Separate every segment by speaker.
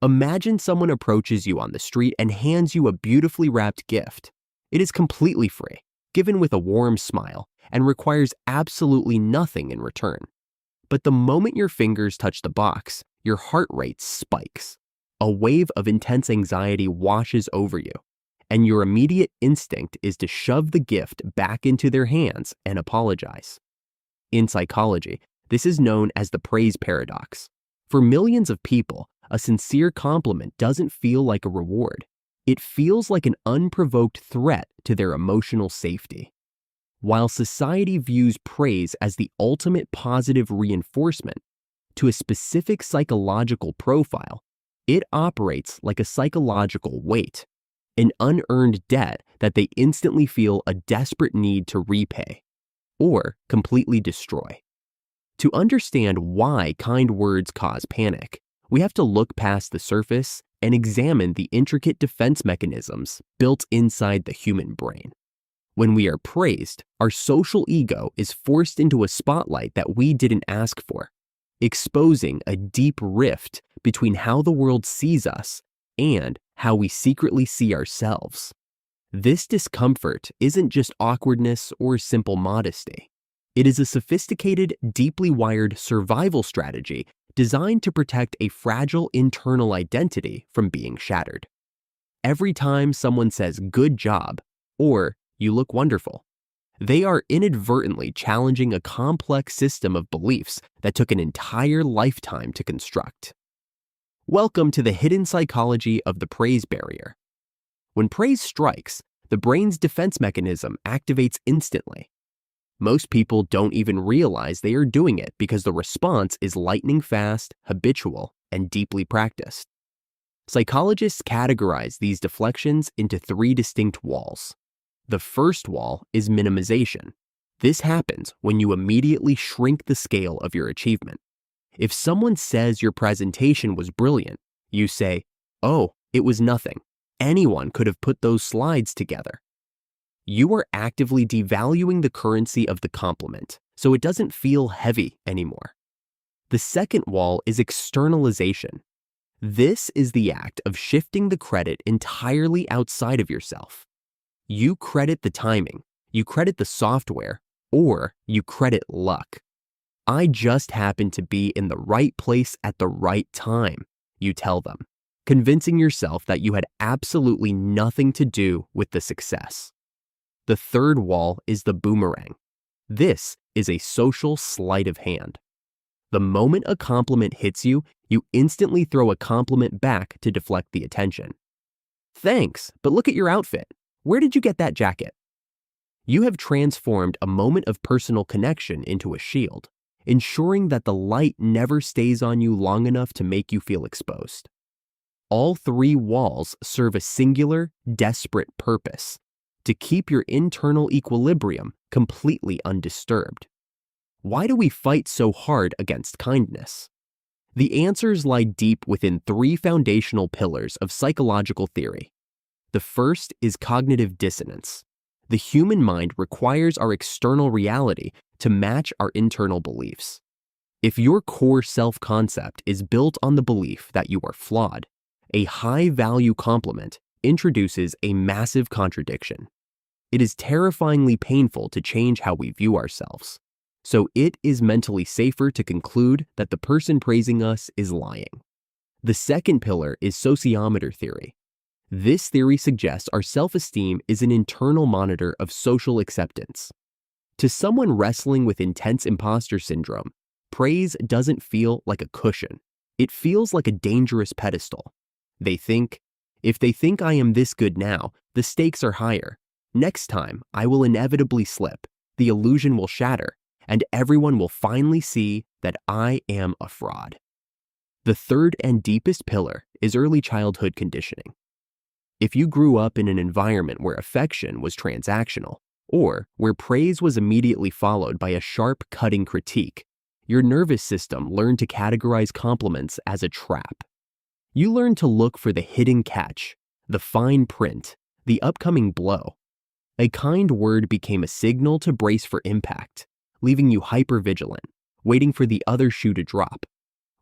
Speaker 1: Imagine someone approaches you on the street and hands you a beautifully wrapped gift. It is completely free, given with a warm smile, and requires absolutely nothing in return. But the moment your fingers touch the box, your heart rate spikes. A wave of intense anxiety washes over you, and your immediate instinct is to shove the gift back into their hands and apologize. In psychology, this is known as the praise paradox. For millions of people, a sincere compliment doesn't feel like a reward. It feels like an unprovoked threat to their emotional safety. While society views praise as the ultimate positive reinforcement to a specific psychological profile, it operates like a psychological weight, an unearned debt that they instantly feel a desperate need to repay or completely destroy. To understand why kind words cause panic, we have to look past the surface and examine the intricate defense mechanisms built inside the human brain. When we are praised, our social ego is forced into a spotlight that we didn't ask for, exposing a deep rift between how the world sees us and how we secretly see ourselves. This discomfort isn't just awkwardness or simple modesty. It is a sophisticated, deeply wired survival strategy designed to protect a fragile internal identity from being shattered. Every time someone says "good job" or "you look wonderful," they are inadvertently challenging a complex system of beliefs that took an entire lifetime to construct. Welcome to the hidden psychology of the praise barrier. When praise strikes, the brain's defense mechanism activates instantly. Most people don't even realize they are doing it because the response is lightning fast, habitual, and deeply practiced. Psychologists categorize these deflections into three distinct walls. The first wall is minimization. This happens when you immediately shrink the scale of your achievement. If someone says your presentation was brilliant, you say, "Oh, it was nothing. Anyone could have put those slides together." You are actively devaluing the currency of the compliment, so it doesn't feel heavy anymore. The second wall is externalization. This is the act of shifting the credit entirely outside of yourself. You credit the timing, you credit the software, or you credit luck. "I just happened to be in the right place at the right time," you tell them, convincing yourself that you had absolutely nothing to do with the success. The third wall is the boomerang. This is a social sleight of hand. The moment a compliment hits you, you instantly throw a compliment back to deflect the attention. "Thanks, but look at your outfit. Where did you get that jacket?" You have transformed a moment of personal connection into a shield, ensuring that the light never stays on you long enough to make you feel exposed. All three walls serve a singular, desperate purpose: to keep your internal equilibrium completely undisturbed. Why do we fight so hard against kindness? The answers lie deep within three foundational pillars of psychological theory. The first is cognitive dissonance. The human mind requires our external reality to match our internal beliefs. If your core self-concept is built on the belief that you are flawed, a high-value compliment introduces a massive contradiction. It is terrifyingly painful to change how we view ourselves, so it is mentally safer to conclude that the person praising us is lying. The second pillar is sociometer theory. This theory suggests our self-esteem is an internal monitor of social acceptance. To someone wrestling with intense imposter syndrome, praise doesn't feel like a cushion. It feels like a dangerous pedestal. They think, "If they think I am this good now, the stakes are higher. Next time, I will inevitably slip, the illusion will shatter, and everyone will finally see that I am a fraud." The third and deepest pillar is early childhood conditioning. If you grew up in an environment where affection was transactional, or where praise was immediately followed by a sharp, cutting critique, your nervous system learned to categorize compliments as a trap. You learned to look for the hidden catch, the fine print, the upcoming blow. A kind word became a signal to brace for impact, leaving you hypervigilant, waiting for the other shoe to drop.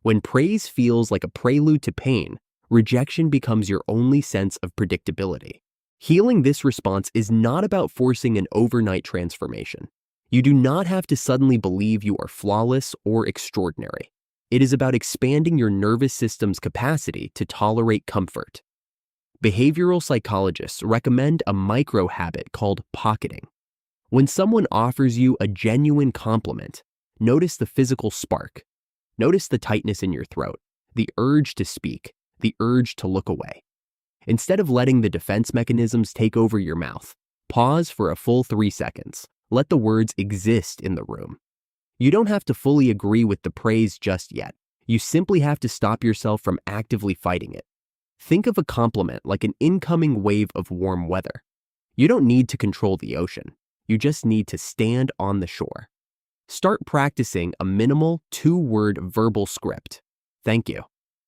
Speaker 1: When praise feels like a prelude to pain, rejection becomes your only sense of predictability. Healing this response is not about forcing an overnight transformation. You do not have to suddenly believe you are flawless or extraordinary. It is about expanding your nervous system's capacity to tolerate comfort. Behavioral psychologists recommend a micro habit called pocketing. When someone offers you a genuine compliment, notice the physical spark. Notice the tightness in your throat, the urge to speak, the urge to look away. Instead of letting the defense mechanisms take over your mouth, pause for a full 3 seconds. Let the words exist in the room. You don't have to fully agree with the praise just yet. You simply have to stop yourself from actively fighting it. Think of a compliment like an incoming wave of warm weather. You don't need to control the ocean. You just need to stand on the shore. Start practicing a minimal 2-word verbal script. Thank you.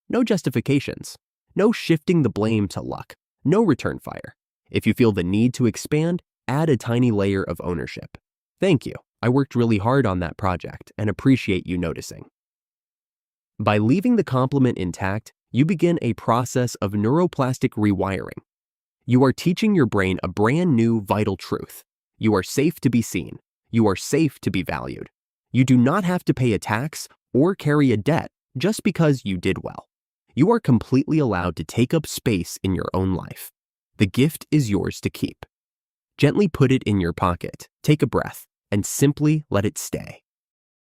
Speaker 1: No justifications. No shifting the blame to luck. No return fire. If you feel the need to expand, add a tiny layer of ownership. Thank you. I worked really hard on that project and appreciate you noticing. By leaving the compliment intact, you begin a process of neuroplastic rewiring. You are teaching your brain a brand new vital truth. You are safe to be seen. You are safe to be valued. You do not have to pay a tax or carry a debt just because you did well. You are completely allowed to take up space in your own life. The gift is yours to keep. Gently put it in your pocket, take a breath, and simply let it stay.